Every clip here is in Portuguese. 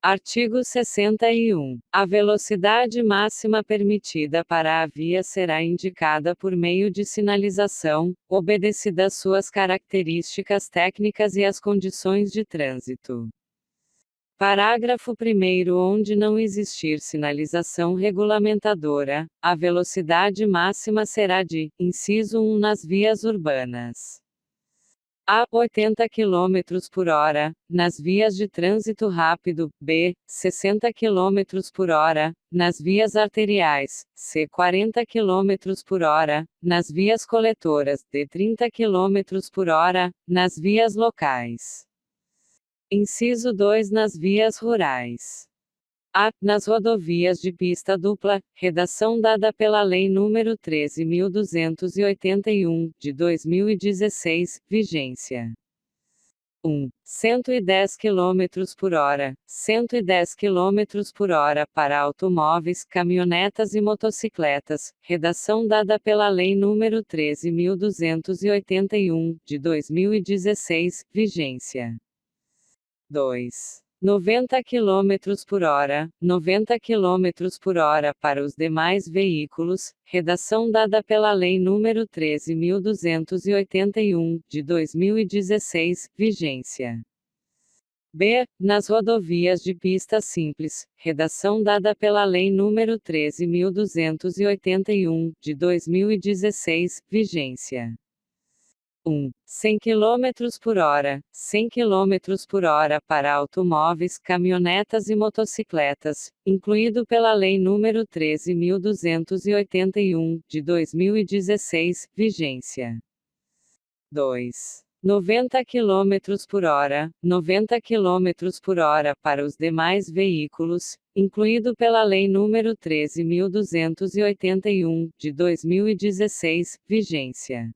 Artigo 61. A velocidade máxima permitida para a via será indicada por meio de sinalização, obedecidas suas características técnicas e as condições de trânsito. Parágrafo 1º. Onde não existir sinalização regulamentadora, a velocidade máxima será de, inciso 1 nas vias urbanas. A. 80 km por hora, nas vias de trânsito rápido, b. 60 km por hora, nas vias arteriais, c. 40 km por hora, nas vias coletoras, d. 30 km por hora, nas vias locais. Inciso 2 nas vias rurais. A. Nas rodovias de pista dupla, redação dada pela Lei nº 13.281, de 2016, vigência. 1. 110 km por hora, 110 km por hora para automóveis, caminhonetas e motocicletas, redação dada pela Lei nº 13.281, de 2016, vigência. 2. 90 km por hora, 90 km por hora para os demais veículos, redação dada pela Lei nº 13.281, de 2016, vigência. B. Nas rodovias de pista simples, redação dada pela Lei nº 13.281, de 2016, vigência. 1. 100 km por hora, 100 km por hora para automóveis, caminhonetas e motocicletas, incluído pela Lei nº 13.281, de 2016, vigência. 2. 90 km por hora, 90 km por hora para os demais veículos, incluído pela Lei nº 13.281, de 2016, vigência.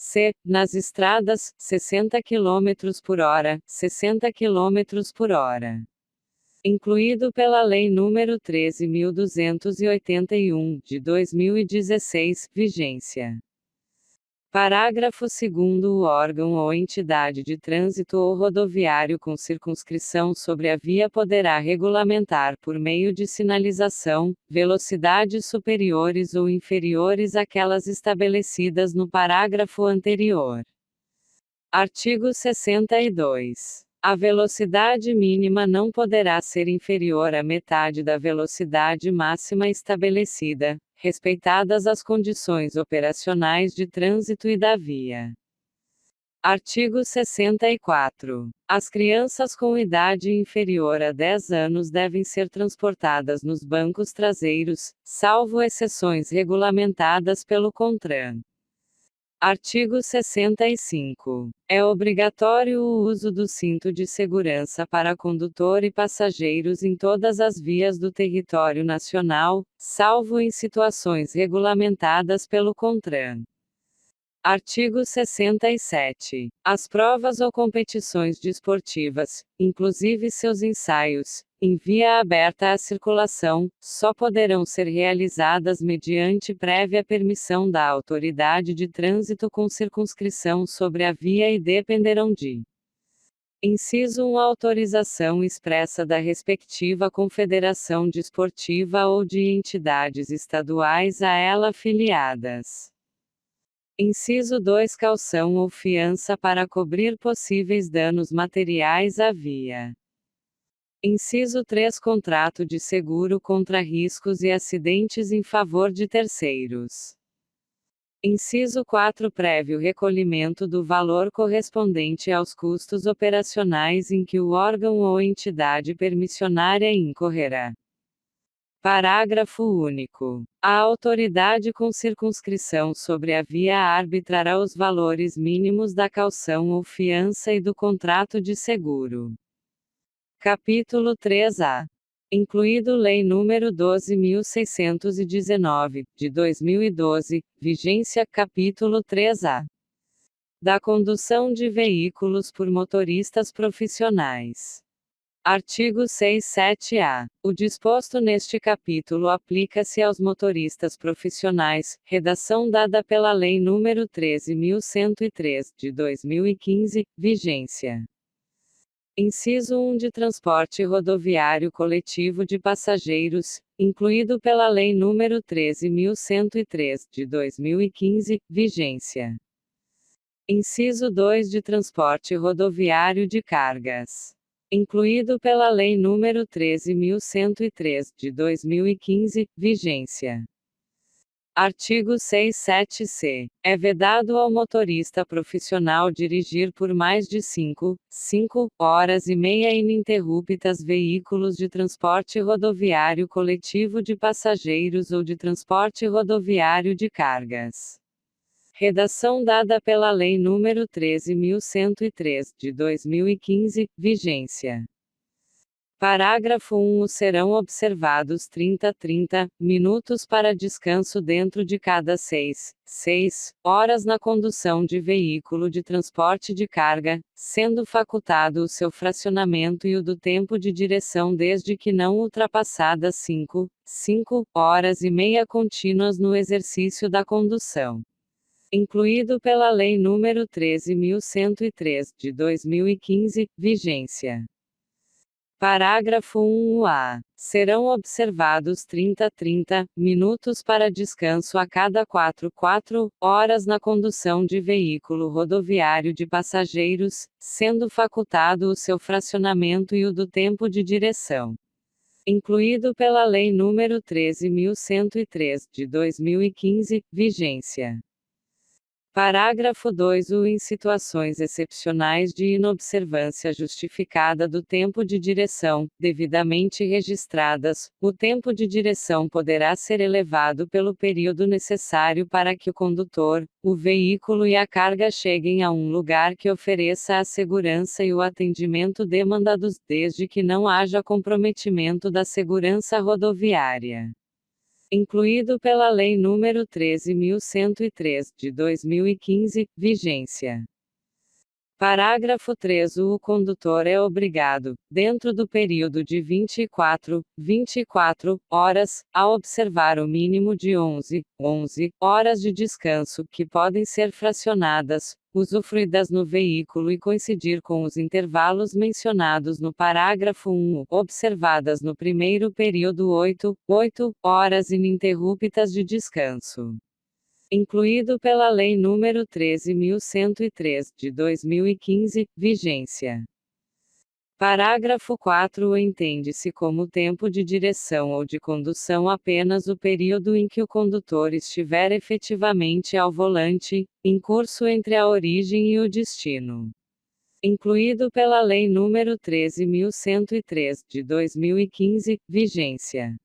C. Nas estradas, 60 km por hora, 60 km por hora. Incluído pela Lei nº 13.281, de 2016, vigência. Parágrafo 2º. O órgão ou entidade de trânsito ou rodoviário com circunscrição sobre a via poderá regulamentar por meio de sinalização, velocidades superiores ou inferiores àquelas estabelecidas no parágrafo anterior. Artigo 62. A velocidade mínima não poderá ser inferior à metade da velocidade máxima estabelecida, respeitadas as condições operacionais de trânsito e da via. Artigo 64. As crianças com idade inferior a 10 anos devem ser transportadas nos bancos traseiros, salvo exceções regulamentadas pelo CONTRAN. Artigo 65. É obrigatório o uso do cinto de segurança para condutor e passageiros em todas as vias do território nacional, salvo em situações regulamentadas pelo CONTRAN. Artigo 67. As provas ou competições desportivas, inclusive seus ensaios, em via aberta à circulação, só poderão ser realizadas mediante prévia permissão da autoridade de trânsito com circunscrição sobre a via e dependerão de: inciso 1 autorização expressa da respectiva confederação desportiva ou de entidades estaduais a ela filiadas. Inciso 2 caução ou fiança para cobrir possíveis danos materiais à via. Inciso 3 contrato de seguro contra riscos e acidentes em favor de terceiros. Inciso 4 prévio recolhimento do valor correspondente aos custos operacionais em que o órgão ou entidade permissionária incorrerá. Parágrafo único. A autoridade com circunscrição sobre a via arbitrará os valores mínimos da caução ou fiança e do contrato de seguro. Capítulo 3A. Incluído Lei nº 12.619, de 2012, vigência. Capítulo 3A. Da condução de veículos por motoristas profissionais. Artigo 67-A. O disposto neste capítulo aplica-se aos motoristas profissionais, redação dada pela Lei nº 13.103, de 2015, vigência. Inciso 1 de transporte rodoviário coletivo de passageiros, incluído pela Lei nº 13.103, de 2015, vigência. Inciso 2 de transporte rodoviário de cargas, incluído pela Lei nº 13.103, de 2015, vigência. Artigo 67-C. É vedado ao motorista profissional dirigir por mais de 5 horas e meia ininterruptas veículos de transporte rodoviário coletivo de passageiros ou de transporte rodoviário de cargas. Redação dada pela Lei nº 13.103, de 2015, vigência. Parágrafo 1. Serão observados 30 minutos para descanso dentro de cada 6 horas na condução de veículo de transporte de carga, sendo facultado o seu fracionamento e o do tempo de direção desde que não ultrapassadas 5 horas e meia contínuas no exercício da condução. Incluído pela Lei nº 13.103, de 2015, vigência. Parágrafo 1-A. Serão observados 30 minutos para descanso a cada 4 horas na condução de veículo rodoviário de passageiros, sendo facultado o seu fracionamento e o do tempo de direção. Incluído pela Lei nº 13.103, de 2015, vigência. Parágrafo 2. Em situações excepcionais de inobservância justificada do tempo de direção, devidamente registradas, o tempo de direção poderá ser elevado pelo período necessário para que o condutor, o veículo e a carga cheguem a um lugar que ofereça a segurança e o atendimento demandados, desde que não haja comprometimento da segurança rodoviária. Incluído pela Lei nº 13.103, de 2015, vigência. Parágrafo 3. O condutor é obrigado, dentro do período de 24 horas, a observar o mínimo de 11 horas de descanso, que podem ser fracionadas, usufruídas no veículo e coincidir com os intervalos mencionados no parágrafo 1, observadas no primeiro período 8 horas ininterruptas de descanso. Incluído pela Lei nº 13.103, de 2015, vigência. Parágrafo 4. Entende-se como tempo de direção ou de condução apenas o período em que o condutor estiver efetivamente ao volante, em curso entre a origem e o destino. Incluído pela Lei nº 13.103, de 2015, vigência.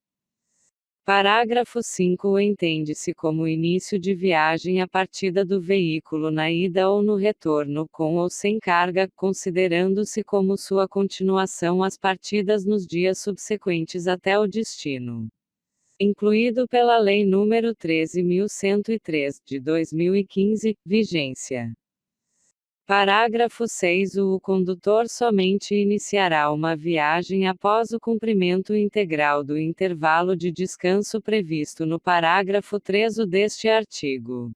Parágrafo 5. Entende-se como início de viagem a partida do veículo na ida ou no retorno com ou sem carga, considerando-se como sua continuação as partidas nos dias subsequentes até o destino. Incluído pela Lei nº 13.103, de 2015, vigência. Parágrafo 6. O condutor somente iniciará uma viagem após o cumprimento integral do intervalo de descanso previsto no parágrafo 3 deste artigo.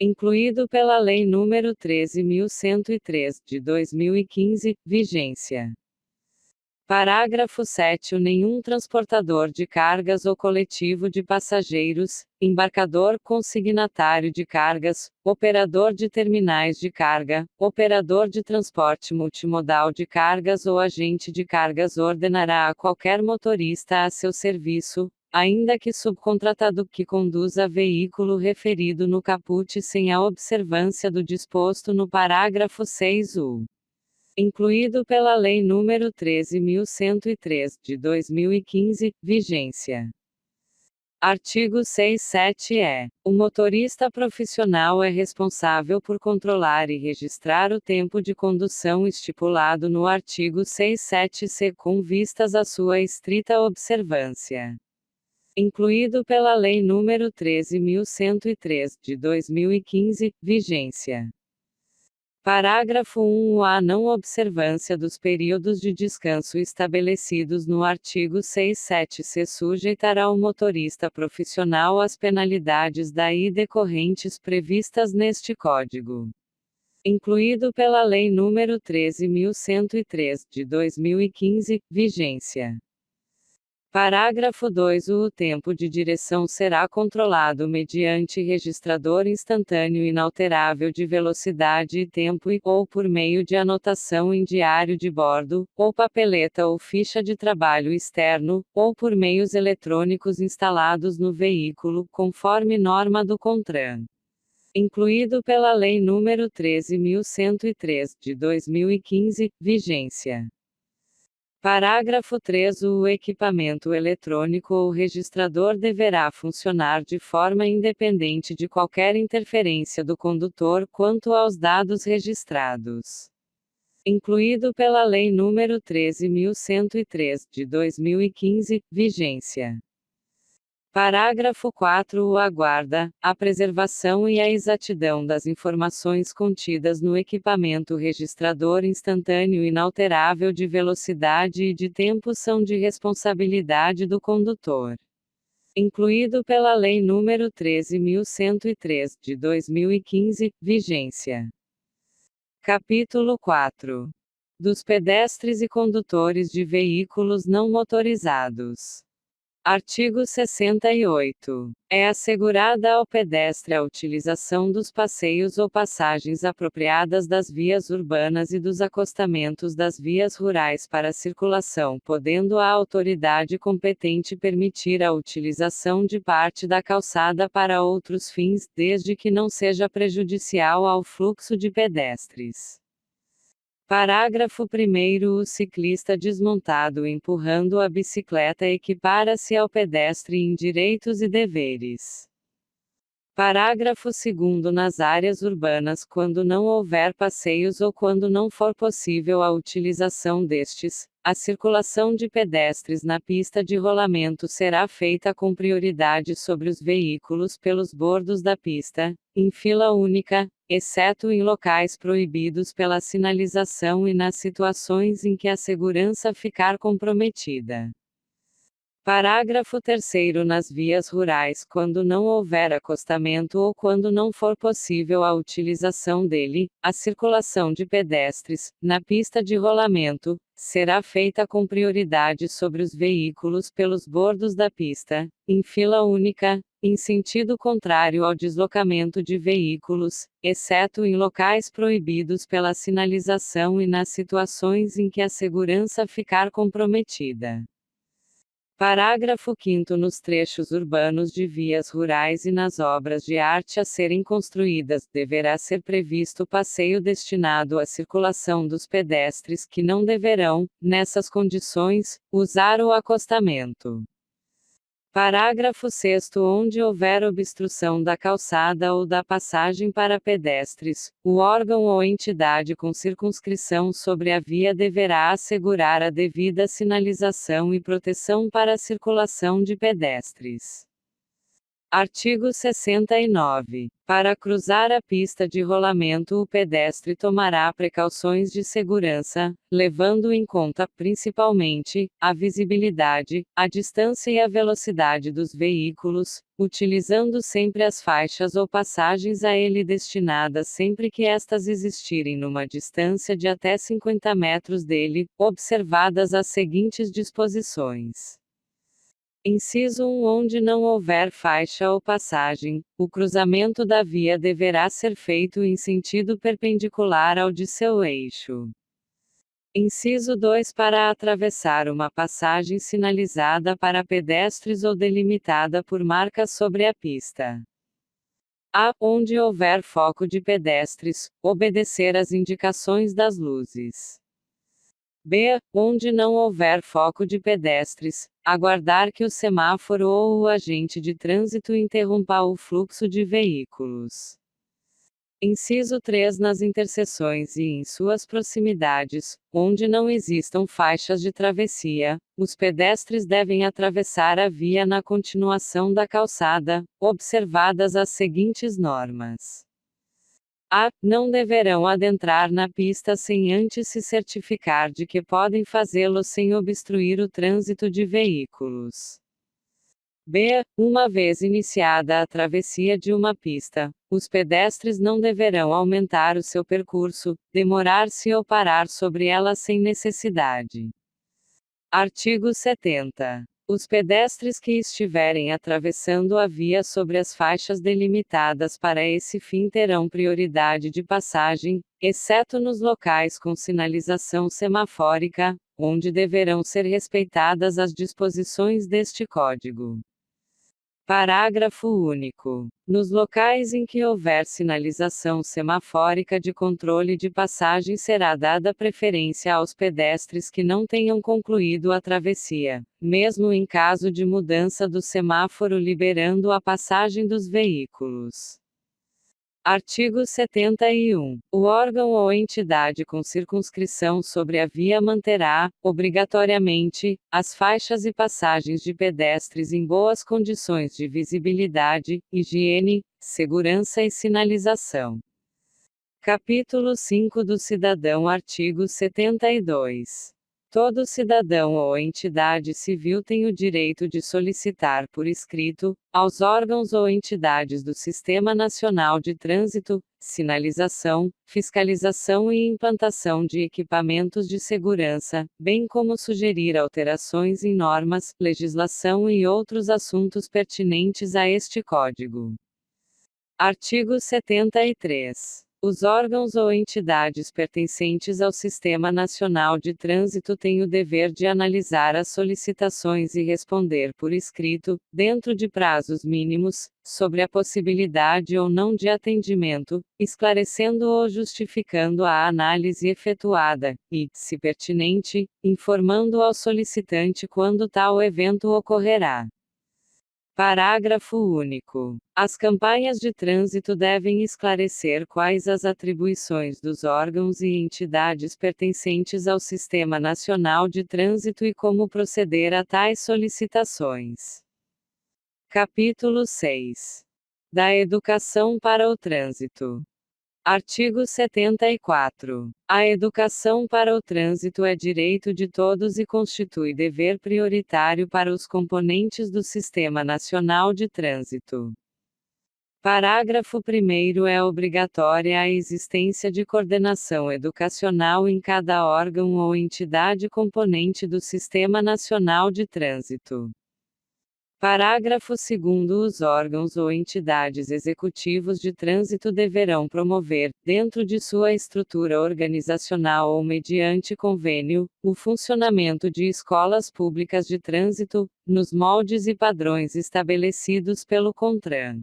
Incluído pela Lei nº 13.103, de 2015, vigência. Parágrafo 7. Nenhum transportador de cargas ou coletivo de passageiros, embarcador, consignatário de cargas, operador de terminais de carga, operador de transporte multimodal de cargas ou agente de cargas ordenará a qualquer motorista a seu serviço, ainda que subcontratado, que conduza veículo referido no caput sem a observância do disposto no parágrafo 6. Incluído pela Lei nº 13.103, de 2015, vigência. Artigo 67-E. O motorista profissional é responsável por controlar e registrar o tempo de condução estipulado no artigo 67-C com vistas à sua estrita observância. Incluído pela Lei nº 13.103, de 2015, vigência. Parágrafo 1. A não observância dos períodos de descanso estabelecidos no artigo 67-C sujeitará o motorista profissional às penalidades daí decorrentes previstas neste Código. incluído pela Lei nº 13.103, de 2015, vigência. Parágrafo 2. O tempo de direção será controlado mediante registrador instantâneo inalterável de velocidade e tempo ou por meio de anotação em diário de bordo, ou papeleta ou ficha de trabalho externo, ou por meios eletrônicos instalados no veículo, conforme norma do CONTRAN. Incluído pela Lei nº 13.103, de 2015, vigência. Parágrafo 3. O equipamento eletrônico ou registrador deverá funcionar de forma independente de qualquer interferência do condutor quanto aos dados registrados. Incluído pela Lei nº 13.103, de 2015, vigência. Parágrafo 4. A guarda, a preservação e a exatidão das informações contidas no equipamento registrador instantâneo inalterável de velocidade e de tempo são de responsabilidade do condutor. Incluído pela Lei nº 13.103, de 2015, vigência. Capítulo 4. Dos pedestres e condutores de veículos não motorizados. Artigo 68. É assegurada ao pedestre a utilização dos passeios ou passagens apropriadas das vias urbanas e dos acostamentos das vias rurais para circulação, podendo a autoridade competente permitir a utilização de parte da calçada para outros fins, desde que não seja prejudicial ao fluxo de pedestres. Parágrafo 1. O ciclista desmontado empurrando a bicicleta equipara-se ao pedestre em direitos e deveres. Parágrafo 2. Nas áreas urbanas, quando não houver passeios ou quando não for possível a utilização destes, a circulação de pedestres na pista de rolamento será feita com prioridade sobre os veículos pelos bordos da pista, em fila única, exceto em locais proibidos pela sinalização e nas situações em que a segurança ficar comprometida. Parágrafo 3. Nas vias rurais, quando não houver acostamento ou quando não for possível a utilização dele, a circulação de pedestres, na pista de rolamento, será feita com prioridade sobre os veículos pelos bordos da pista, em fila única, em sentido contrário ao deslocamento de veículos, exceto em locais proibidos pela sinalização e nas situações em que a segurança ficar comprometida. Parágrafo 5. Nos trechos urbanos de vias rurais e nas obras de arte a serem construídas, deverá ser previsto passeio destinado à circulação dos pedestres que não deverão, nessas condições, usar o acostamento. Parágrafo 6. Onde houver obstrução da calçada ou da passagem para pedestres, o órgão ou entidade com circunscrição sobre a via deverá assegurar a devida sinalização e proteção para a circulação de pedestres. Artigo 69. Para cruzar a pista de rolamento, o pedestre tomará precauções de segurança, levando em conta, principalmente, a visibilidade, a distância e a velocidade dos veículos, utilizando sempre as faixas ou passagens a ele destinadas sempre que estas existirem numa distância de até 50 metros dele, observadas as seguintes disposições. Inciso 1. Onde não houver faixa ou passagem, o cruzamento da via deverá ser feito em sentido perpendicular ao de seu eixo. Inciso 2. Para atravessar uma passagem sinalizada para pedestres ou delimitada por marcas sobre a pista. A. Onde houver foco de pedestres, obedecer às indicações das luzes. B. Onde não houver foco de pedestres, aguardar que o semáforo ou o agente de trânsito interrompa o fluxo de veículos. Inciso 3. Nas interseções e em suas proximidades, onde não existam faixas de travessia, os pedestres devem atravessar a via na continuação da calçada, observadas as seguintes normas. A. Não deverão adentrar na pista sem antes se certificar de que podem fazê-lo sem obstruir o trânsito de veículos. b. Uma vez iniciada a travessia de uma pista, os pedestres não deverão aumentar o seu percurso, demorar-se ou parar sobre ela sem necessidade. Artigo 70. Os pedestres que estiverem atravessando a via sobre as faixas delimitadas para esse fim terão prioridade de passagem, exceto nos locais com sinalização semafórica, onde deverão ser respeitadas as disposições deste Código. Parágrafo único. Nos locais em que houver sinalização semafórica de controle de passagem será dada preferência aos pedestres que não tenham concluído a travessia, mesmo em caso de mudança do semáforo liberando a passagem dos veículos. Artigo 71. O órgão ou entidade com circunscrição sobre a via manterá, obrigatoriamente, as faixas e passagens de pedestres em boas condições de visibilidade, higiene, segurança e sinalização. Capítulo 5 do Cidadão. Artigo 72. Todo cidadão ou entidade civil tem o direito de solicitar por escrito, aos órgãos ou entidades do Sistema Nacional de Trânsito, sinalização, fiscalização e implantação de equipamentos de segurança, bem como sugerir alterações em normas, legislação e outros assuntos pertinentes a este Código. Artigo 73. Os órgãos ou entidades pertencentes ao Sistema Nacional de Trânsito têm o dever de analisar as solicitações e responder por escrito, dentro de prazos mínimos, sobre a possibilidade ou não de atendimento, esclarecendo ou justificando a análise efetuada, e, se pertinente, informando ao solicitante quando tal evento ocorrerá. Parágrafo único. As campanhas de trânsito devem esclarecer quais as atribuições dos órgãos e entidades pertencentes ao Sistema Nacional de Trânsito e como proceder a tais solicitações. Capítulo 6. Da educação para o trânsito. Artigo 74. A educação para o trânsito é direito de todos e constitui dever prioritário para os componentes do Sistema Nacional de Trânsito. Parágrafo 1º. É obrigatória a existência de coordenação educacional em cada órgão ou entidade componente do Sistema Nacional de Trânsito. Parágrafo 2º. Os órgãos ou entidades executivos de trânsito deverão promover, dentro de sua estrutura organizacional ou mediante convênio, o funcionamento de escolas públicas de trânsito, nos moldes e padrões estabelecidos pelo CONTRAN.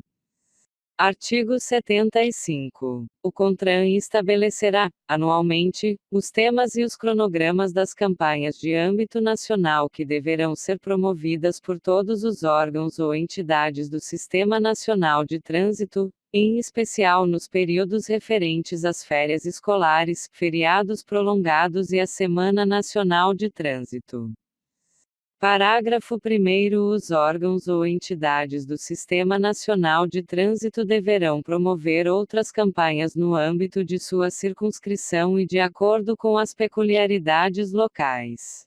Artigo 75. O CONTRAN estabelecerá, anualmente, os temas e os cronogramas das campanhas de âmbito nacional que deverão ser promovidas por todos os órgãos ou entidades do Sistema Nacional de Trânsito, em especial nos períodos referentes às férias escolares, feriados prolongados e à Semana Nacional de Trânsito. Parágrafo 1º. Os órgãos ou entidades do Sistema Nacional de Trânsito deverão promover outras campanhas no âmbito de sua circunscrição e de acordo com as peculiaridades locais.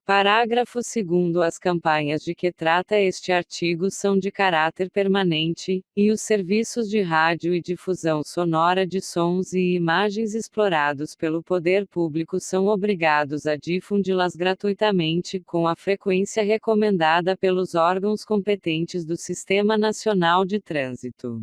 Parágrafo 2º. As campanhas de que trata este artigo são de caráter permanente, e os serviços de rádio e difusão sonora de sons e imagens explorados pelo poder público são obrigados a difundi-las gratuitamente, com a frequência recomendada pelos órgãos competentes do Sistema Nacional de Trânsito.